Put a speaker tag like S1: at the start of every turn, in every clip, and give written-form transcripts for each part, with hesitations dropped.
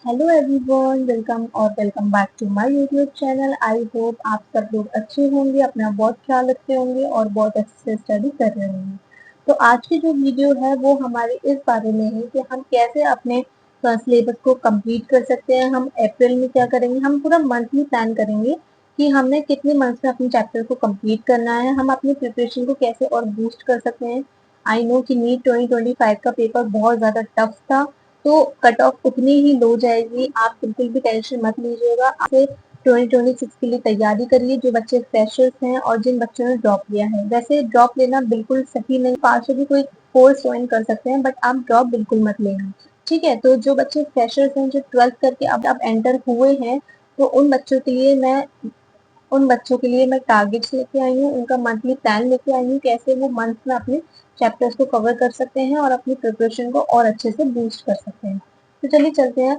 S1: Hello everyone, welcome back to my YouTube channel. I hope आप सब लोग अच्छे होंगे, अपना बहुत ख्याल रखते होंगे और बहुत अच्छे से स्टडी कर रहे होंगे। तो आज की जो वीडियो है वो हमारे इस बारे में है कि हम कैसे अपने सिलेबस को कंप्लीट कर सकते हैं। हम अप्रैल में क्या करेंगे, हम पूरा मंथली प्लान करेंगे कि हमने कितने मंथ्स में अपने चैप्टर को कंप्लीट करना है, हम अपनी प्रिपरेशन को कैसे और बूस्ट कर सकते हैं। आई नो कि नीट 2025 का पेपर बहुत ज्यादा टफ था, तो कट ऑफ उतनी ही लो जाएगी। आप बिल्कुल भी टेंशन मत लीजिएगा। आपसे 2026 के लिए तैयारी करिए, जो बच्चे फ्रेशर्स हैं और जिन बच्चों ने ड्रॉप लिया है। वैसे ड्रॉप लेना बिल्कुल सही नहीं, पास से भी कोई कोर्स ज्वाइन कर सकते हैं, बट आप ड्रॉप बिल्कुल मत लेना। ठीक है, तो जो बच्चे फ्रेशर्स हैं, जो 12th करके अब एंटर हुए हैं, तो उन बच्चों के लिए मैं टारगेट्स लेके आई हूँ, उनका मंथली प्लान लेके आई हूँ, कैसे वो मंथ में अपने चैप्टर्स को कवर कर सकते हैं और अपनी प्रिपरेशन को और अच्छे से बूस्ट कर सकते हैं। तो चलिए चलते हैं।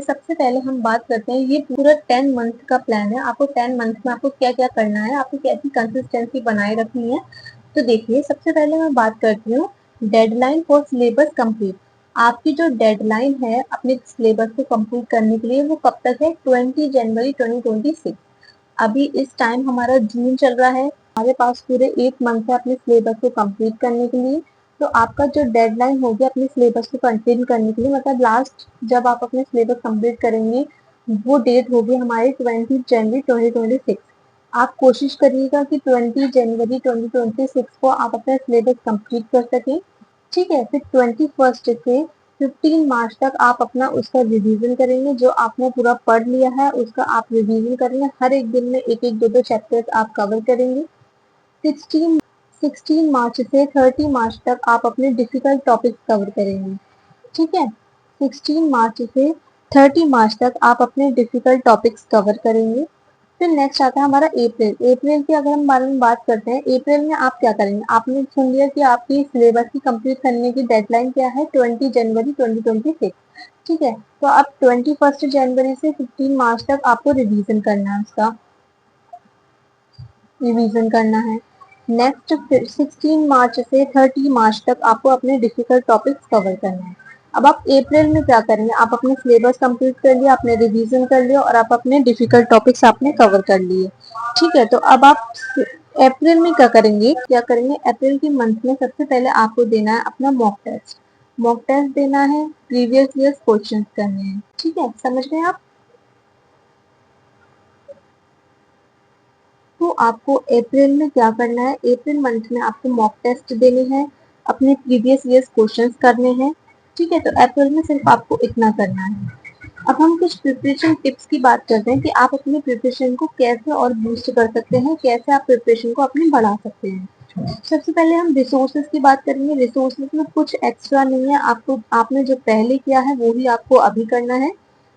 S1: सबसे पहले हम बात करते हैं, ये पूरा 10 मंथ का प्लान है। आपको 10 मंथ में आपको क्या क्या करना है, आपको कैसी कंसिस्टेंसी बनाए रखनी है। तो देखिए, सबसे पहले मैं बात करती हूँ डेडलाइन फॉर सिलेबस कंप्लीट। आपकी जो डेडलाइन है अपने सिलेबस को कंप्लीट करने के लिए, वो कब तक है? 20 जनवरी 2026। अभी इस टाइम हमारा जून चल रहा है, हमारे पास पूरे 8 मंथ है अपने सिलेबस को कंप्लीट करने के लिए। तो आपका जो डेडलाइन होगी अपने सिलेबस को कंप्लीट करने के लिए, मतलब लास्ट जब आप अपने सिलेबस कंप्लीट करेंगे, वो डेट होगी हमारी 20 जनवरी 2026। आप कोशिश करिएगा कि 20 जनवरी 2026 को आप अपना सिलेबस कंप्लीट कर सकें। ठीक है, फिर 21 से 15 मार्च तक आप अपना उसका रिवीजन करेंगे। जो आपने पूरा पढ़ लिया है उसका आप रिवीजन करेंगे। हर एक दिन में एक एक दो दो चैप्टर्स आप कवर करेंगे। 16 मार्च से 30 मार्च तक आप अपने डिफिकल्ट टॉपिक्स कवर करेंगे। ठीक है, 16 मार्च से 30 मार्च तक आप अपने डिफिकल्ट टॉपिक्स कवर करेंगे। फिर नेक्स्ट आता है हमारा अप्रैल। अप्रैल की अगर हम बारे में बात करते हैं, अप्रैल में आप क्या करेंगे? आपने सुन लिया कि आपकी सिलेबस की कंप्लीट करने की डेडलाइन क्या है? 20 जनवरी 2026। ठीक है, तो अब 21 जनवरी से 15 मार्च तक आपको रिवीजन करना है। नेक्स्ट फिर 16 मार्च से 30 मार्च तक आपको अपने डिफिकल्ट टॉपिक्स कवर करना है। अब आप अप्रैल में क्या करेंगे? आप अपने सिलेबस कंप्लीट कर लिया, आपने रिवीजन कर लिया और आप अपने डिफिकल्ट टॉपिक्स आपने कवर कर लिए। ठीक है, तो अब आप अप्रैल में क्या करेंगे? अप्रैल के मंथ में सबसे पहले आपको देना है अपना मॉक टेस्ट देना है, प्रीवियस ईयर क्वेश्चंस करने हैं। ठीक है, समझ गए आप? तो आपको अप्रैल में क्या करना है? अप्रैल मंथ में आपको मॉक टेस्ट देने हैं, अपने प्रीवियस ईयर क्वेश्चंस करने हैं। ठीक है, तो अप्रैल में सिर्फ आपको इतना करना है। अब हम कुछ प्रिपरेशन टिप्स की बात करते हैं कि आप अपनी प्रिपरेशन को कैसे और बूस्ट कर सकते हैं, कैसे आप प्रिपरेशन को अपनी बढ़ा सकते हैं। सबसे पहले हम रिसोर्सेज की बात करेंगे। रिसोर्सेज में कुछ एक्स्ट्रा नहीं है, आपको आपने जो पहले किया है वो ही आपको अभी करना है।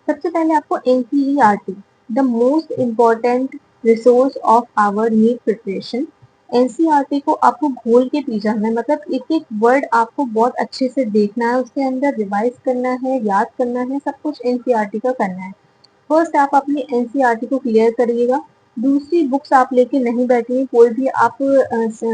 S1: सबसे पहले आपको NCERT, the most important resource of our NEET preparation. NCERT को आपको घोल के पी जाना है, मतलब एक एक वर्ड आपको बहुत अच्छे से देखना है, उसके अंदर रिवाइज करना है, याद करना है, सब कुछ एनसीईआरटी का करना है। फर्स्ट आप अपनी एनसीईआरटी को क्लियर करिएगा। दूसरी बुक्स आप लेके नहीं बैठिए, कोई भी आप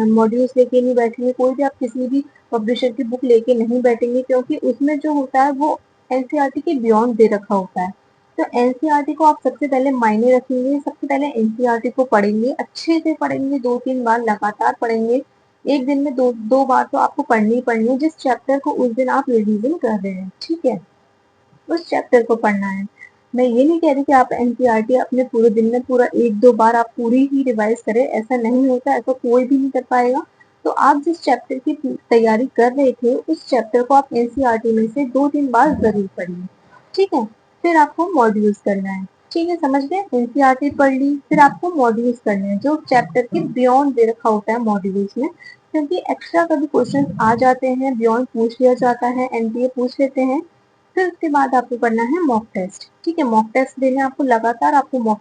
S1: मॉड्यूल्स लेके नहीं बैठिए, कोई भी आप किसी भी पब्लिशर की बुक लेके नहीं बैठेंगे, क्योंकि उसमें जो होता है वो एनसीईआरटी के बियॉन्ड दे रखा होता है। तो एनसीईआरटी को आप सबसे पहले मायने रखेंगे, सबसे पहले एनसीईआरटी को पढ़ेंगे, अच्छे से पढ़ेंगे, 2-3 बार लगातार पढ़ेंगे। एक दिन में दो दो बार तो आपको पढ़नी ही पढ़नी है, जिस चैप्टर को उस दिन आप रिवीजन कर रहे हैं। ठीक है, उस चैप्टर को पढ़ना है। मैं ये नहीं कह रही कि आप एनसीईआरटी अपने पूरे दिन में पूरा 1-2 बार आप पूरी ही रिवाइज करें, ऐसा नहीं होता, ऐसा कोई भी नहीं कर पाएगा। तो आप जिस चैप्टर की तैयारी कर रहे थे उस चैप्टर को आप एनसीईआरटी में से 2-3 बार जरूर पढ़िए। ठीक है, फिर आपको मॉड्यूल्स करना है। ठीक है, समझ गए? एनसीईआरटी पढ़ ली, फिर आपको मॉड्यूल्स करने हैं, जो चैप्टर के बियॉन्ड दे रखा होता है मॉड्यूल्स में, क्योंकि एक्स्ट्रा कभी क्वेश्चन आ जाते हैं, बियॉन्ड पूछ लिया जाता है, एनटीए पूछ लेते हैं। फिर उसके बाद आपको करना है मॉक टेस्ट। ठीक है, मॉक टेस्ट देने आपको लगातार आपको मॉक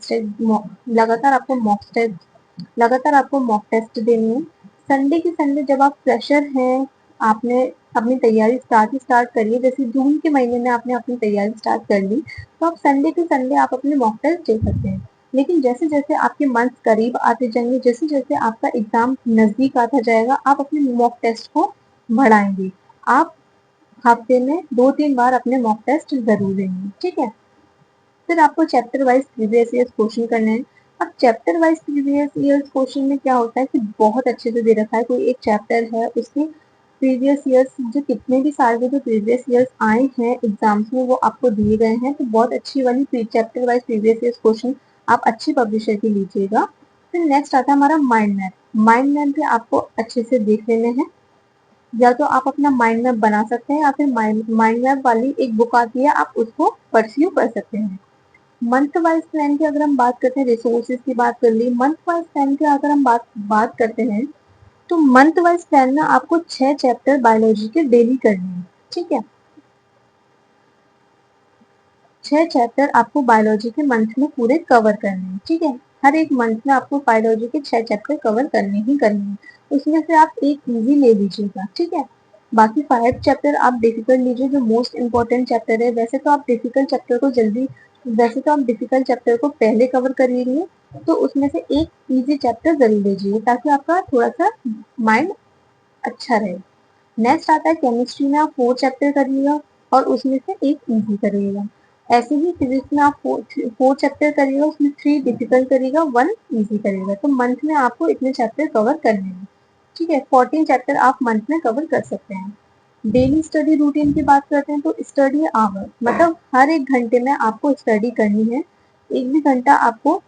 S1: टेस्ट देनी है। संडे के संडे जब आप फ्रेशर हैं, आपने अपनी तैयारी स्टार्ट करिए। जैसे जून के महीने में आपने अपनी तैयारी स्टार्ट कर ली, तो आप संडे टू संडे आप अपने मॉक टेस्ट दे सकते हैं। लेकिन जैसे जैसे आपके मंथ करीब आते जाएंगे, जैसे जैसे आपका एग्जाम नजदीक आता जाएगा, आप अपने मॉक टेस्ट को बढ़ाएंगे। आप हफ्ते में 2-3 बार अपने मॉक टेस्ट जरूर देंगे, ठीक है। फिर आपको chapter wise previous year question करने हैं। अब chapter wise previous year question में क्या होता है कि बहुत अच्छे से दे रखा है, कोई एक चैप्टर है उसके प्रीवियस ईयर्स जो कितने भी साल के जो प्रीवियस ईयर्स आए हैं एग्जाम्स में वो आपको दिए गए हैं, तो बहुत अच्छी वाली chapter wise previous year question आप अच्छी पब्लिशर की लीजिएगा। फिर नेक्स्ट आता है हमारा माइंड मैप। माइंड मैप भी आपको अच्छे से देख लेने हैं, या तो आप अपना माइंड मैप बना सकते हैं या फिर माइंड मैप वाली एक बुक आती है आप उसको परस्यू कर सकते हैं। मंथ वाइज प्लान की अगर हम बात करते हैं, रिसोर्सेज की बात कर ली, मंथ वाइज प्लान की अगर हम बात करते हैं तो मंथ वाइज प्लान में आपको 6 चैप्टर बायोलॉजी के डेली करने हैं, ठीक है। 6 चैप्टर आपको बायोलॉजी के मंथ में पूरे कवर करने हैं, ठीक है। हर एक मंथ में आपको बायोलॉजी के 6 चैप्टर कवर करने ही करने हैं। उसमें से आप एक इजी ले लीजिएगा, ठीक है। बाकी 5 चैप्टर आप डिफिकल्ट लीजिए जो मोस्ट इम्पोर्टेंट चैप्टर है। वैसे तो आप डिफिकल्ट चैप्टर को पहले कवर करिए, तो उसमें से एक इजी चैप्टर जरूर लीजिए ताकि आपका थोड़ा सा माइंड अच्छा रहे। नेक्स्ट आता है केमिस्ट्री में आप 4 चैप्टर करिएगा और उसमें से एक इजी करिएगा। ऐसे ही फिजिक्स में आप 4 चैप्टर करिएगा, उसमें 3 डिफिकल्ट करिएगा, 1 इजी करिएगा। तो मंथ में आपको इतने चैप्टर कवर करने हैं, ठीक है। 14 चैप्टर आप मंथ में कवर कर सकते हैं। डेली स्टडी रूटीन की बात करते हैं तो स्टडी आवर मतलब हर एक घंटे में आपको स्टडी करनी है। एक भी घंटा आपको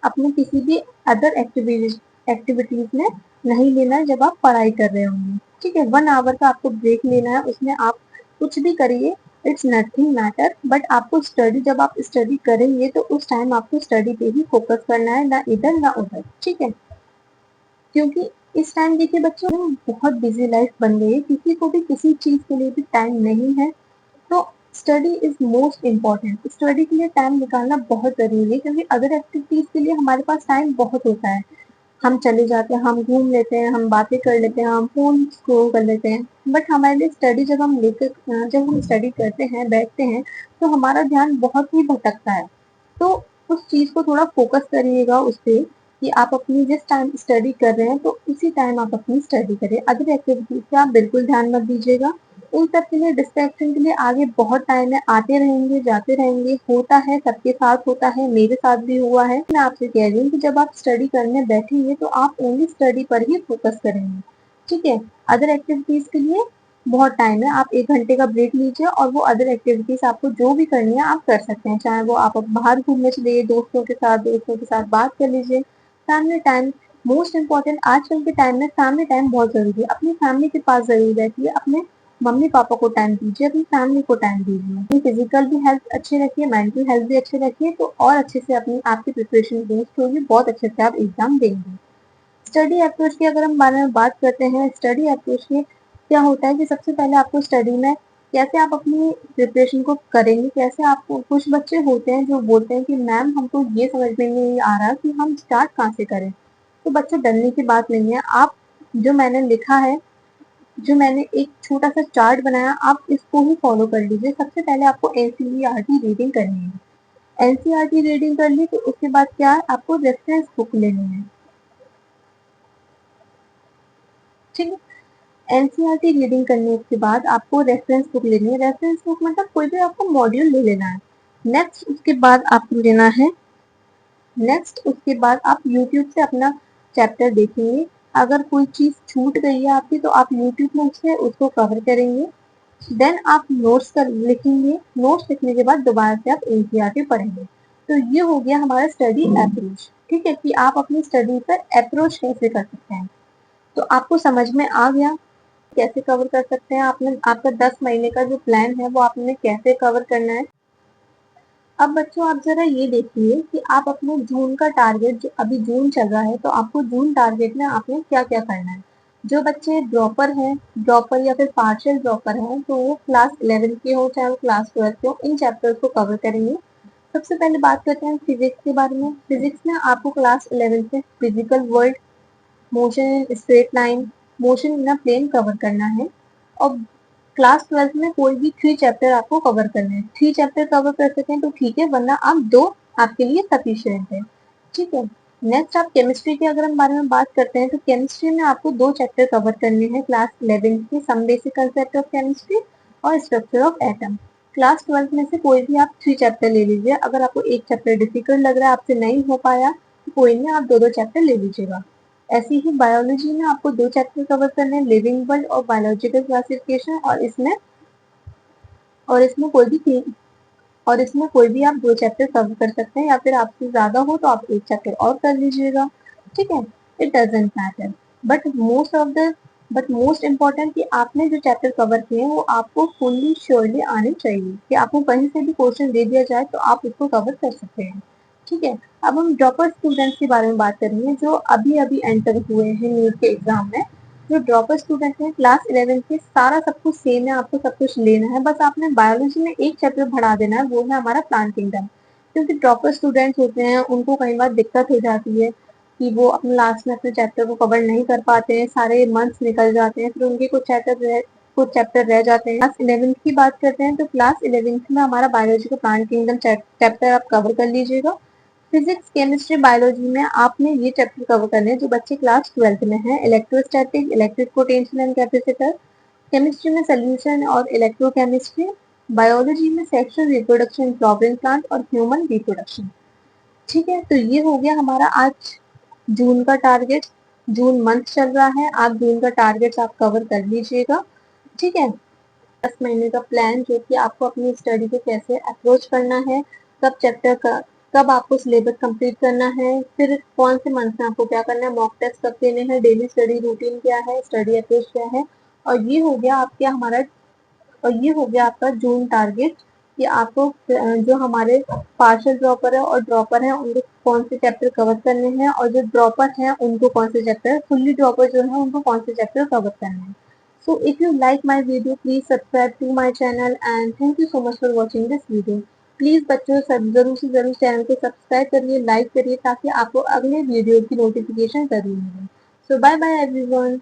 S1: अपने किसी भी अदर एक्टिविटीज में नहीं लेना है जब आप पढ़ाई कर रहे होंगे, ठीक है। 1 आवर का आपको ब्रेक लेना है, उसमें आप कुछ भी करिए, इट्स नथिंग मैटर, बट आपको स्टडी जब आप स्टडी करेंगे तो उस टाइम आपको स्टडी पे ही फोकस करना है, ना इधर ना उधर, ठीक है। क्योंकि इस टाइम देखिए बच्चों बहुत बिजी लाइफ बन गई है, किसी को भी किसी चीज के लिए भी टाइम नहीं है। तो study is most important. Study के लिए टाइम निकालना बहुत जरूरी है क्योंकि अदर एक्टिविटीज के लिए हमारे पास टाइम बहुत होता है। हम चले जाते हैं, हम घूम लेते हैं, हम बातें कर लेते हैं, हम फोन स्क्रॉल कर लेते हैं, बट हमारे लिए स्टडी जब हम स्टडी करते हैं बैठते हैं तो हमारा ध्यान बहुत ही भटकता है। तो उस चीज को थोड़ा फोकस करिएगा उस पे कि आप अपनी जिस टाइम स्टडी कर रहे हैं तो उसी टाइम आप अपनी स्टडी करें। अदर एक्टिविटीज पे आप बिल्कुल ध्यान मत दीजिएगा। इन सब के लिए डिस्ट्रैक्शन के लिए आगे बहुत टाइम है, आते रहेंगे जाते रहेंगे, होता है सबके साथ, होता है मेरे साथ भी हुआ है। मैं आपसे कह रही हूँ कि जब आप स्टडी करने बैठेंगे तो आप ओनली स्टडी पर ही फोकस करेंगे, ठीक है। अदर एक्टिविटीज के लिए बहुत टाइम है, आप 1 घंटे का ब्रेक लीजिए और वो अदर एक्टिविटीज आपको जो भी करनी है आप कर सकते हैं, चाहे वो आप बाहर घूमने चलिए दोस्तों के साथ बात कर लीजिए। फैमिली टाइम मोस्ट इम्पोर्टेंट आजकल के टाइम में फैमिली टाइम बहुत जरूरी है। अपनी फैमिली के पास जरूर बैठिए, अपने मम्मी पापा को टाइम दीजिए, अपनी फैमिली को टाइम दीजिए। अपनी फिजिकल भी हेल्थ अच्छी रखिए, मेंटल हेल्थ भी अच्छी रखिए, तो और अच्छे से अपनी आपकी प्रिपरेशन बूस्ट होगी, बहुत अच्छे से आप एग्जाम देंगे। स्टडी अप्रोच की अगर हम बारे में बात करते हैं, स्टडी अप्रोच में क्या होता है कि सबसे पहले आपको स्टडी में कैसे आप अपनी प्रिपरेशन को करेंगे, कैसे आपको कुछ बच्चे होते हैं जो बोलते हैं कि मैम हमको ये समझ में नहीं आ रहा कि हम स्टार्ट कहाँ से करें। तो बच्चों डरने की बात नहीं है, आप जो मैंने लिखा है, जो मैंने एक छोटा सा चार्ट बनाया आप इसको ही फॉलो कर लीजिए। सबसे पहले आपको एनसीईआरटी रीडिंग करनी है। एनसीईआरटी रीडिंग कर ली तो उसके बाद क्या है, आपको रेफरेंस बुक लेनी है, ठीक है। एनसीईआरटी रीडिंग करने के बाद आपको रेफरेंस बुक लेनी है। रेफरेंस बुक मतलब कोई भी आपको मॉड्यूल ले लेना है। नेक्स्ट उसके बाद आपको लेना है, नेक्स्ट उसके बाद आप यूट्यूब से अपना चैप्टर देखेंगे। अगर कोई चीज छूट गई है आपकी तो आप यूट्यूब में उससे उसको कवर करेंगे। देन आप नोट्स कर लिखेंगे, नोट्स लिखने के बाद दोबारा से आप एनसीईआरटी पढ़ेंगे। तो ये हो गया हमारा स्टडी अप्रोच, ठीक है, कि आप अपनी स्टडी पर अप्रोच कैसे कर सकते हैं। तो आपको समझ में आ गया कैसे कवर कर सकते हैं। आपने आपका 10 महीने का जो प्लान है वो आपने कैसे कवर करना है। अब बच्चों आप जरा ये देखिए कि आप अपने जून का टारगेट, जो अभी जून चल रहा है, तो आपको जून टारगेट में आपने क्या क्या करना है। जो बच्चे ड्रॉपर हैं, ड्रॉपर या फिर पार्शियल ड्रॉपर हैं, तो वो क्लास 11 के हो चाहे वो क्लास 12 के हो, इन चैप्टर्स को कवर करेंगे। सबसे पहले बात करते हैं फिजिक्स के बारे में। फिजिक्स में आपको क्लास 11 से physical world, motion in straight line, motion in a plane cover करना है। और क्लास 12 में कोई भी 3 चैप्टर आपको कवर करने हैं। 3 चैप्टर कवर कर सकें तो ठीक है, वरना आप 2 आपके लिए सफिशियंट है, ठीक है। नेक्स्ट आप केमिस्ट्री के अगर हम बारे में बात करते हैं तो केमिस्ट्री में आपको 2 चैप्टर कवर करने हैं क्लास 11 के, some basic concept of chemistry और स्ट्रक्चर ऑफ एटम। क्लास 12 में से कोई भी आप 3 चैप्टर ले लीजिए। अगर आपको एक चैप्टर डिफिकल्ट लग रहा है, आपसे नहीं हो पाया, तो कोई नहीं, आप 2-2 चैप्टर ले लीजिएगा। ऐसे ही बायोलॉजी में आपको 2 चैप्टर कवर करने हैं, लिविंग वर्ल्ड और बायोलॉजिकल क्लासिफिकेशन, और इसमें कोई भी तीन और इसमें कोई भी आप 2 चैप्टर कवर कर सकते हैं, या फिर आपसे ज़्यादा हो तो आप 1 चैप्टर और कर लीजिएगा, ठीक है? It doesn't matter, but most important कि आपने जो चैप्टर कवर किए हैं वो आपको फुल्ली श्योरली आने चाहिए, कि आपको कहीं से भी क्वेश्चन दे दिया जाए तो आप उसको कवर कर सकते हैं, ठीक है? अब हम ड्रॉपर स्टूडेंट्स के बारे में बात करेंगे जो अभी-अभी एंटर हुए हैं नीट के एग्ज़ाम में। जो ड्रॉपर स्टूडेंट हैं क्लास 11 के, सारा सब कुछ सेम है, आपको सब कुछ लेना है, बस आपने बायोलॉजी में एक चैप्टर बढ़ा देना है, वो है हमारा प्लांट किंगडम। क्योंकि ड्रॉपर स्टूडेंट्स होते हैं, उनको कई बार दिक्कत हो जाती है कि वो अपने लास्ट में अपने चैप्टर को कवर नहीं कर पाते हैं, सारे मंथ्स निकल जाते हैं, फिर उनके कुछ चैप्टर रह जाते हैं। क्लास 11 की बात करते हैं तो क्लास 11 में हमारा बायोलॉजी का प्लांट किंगडम चैप्टर आप कवर कर लीजिएगा। फिजिक्स, केमिस्ट्री, बायोलॉजी में आपने ये चैप्टर कवर करने हैं जो बच्चे क्लास 12th में हैं। Electrostatic, electric potential and capacitor, chemistry में सोल्यूशन और इलेक्ट्रोकेमिस्ट्री, बायोलॉजी में सेक्सुअल रिप्रोडक्शन, फ्लावरिंग प्लांट और ह्यूमन रिप्रोडक्शन। ठीक है, तो ये हो गया हमारा आज जून का टारगेट। जून मंथ चल रहा है, आप जून का टारगेट आप कवर कर लीजिएगा, ठीक है? 10 महीने का प्लान जो कि आपको अपनी स्टडी को कैसे अप्रोच करना है, कब चैप्टर का कब आपको सिलेबस कंप्लीट करना है, फिर कौन से मंथ में आपको क्या करना है, मॉक टेस्ट कब देने हैं, डेली स्टडी रूटीन क्या है, स्टडी अप्रोच क्या है, और ये हो गया आपके हमारा और ये हो गया आपका जून टारगेट कि आपको जो हमारे पार्शियल ड्रॉपर है और ड्रॉपर है उनको कौन से चैप्टर कवर करने हैं, और जो ड्रॉपर हैं उनको कौन से चैप्टर, फुल्ली ड्रॉपर जो है उनको कौन से चैप्टर कवर करने हैं। So if you like my video, please subscribe to my channel and thank you so much for watching this video. Please बच्चों सब जरूर से जरूर चैनल को सब्सक्राइब करिए, लाइक करिए, ताकि आपको अगले वीडियो की नोटिफिकेशन जरूर मिले। सो बाय बाय एवरीवन।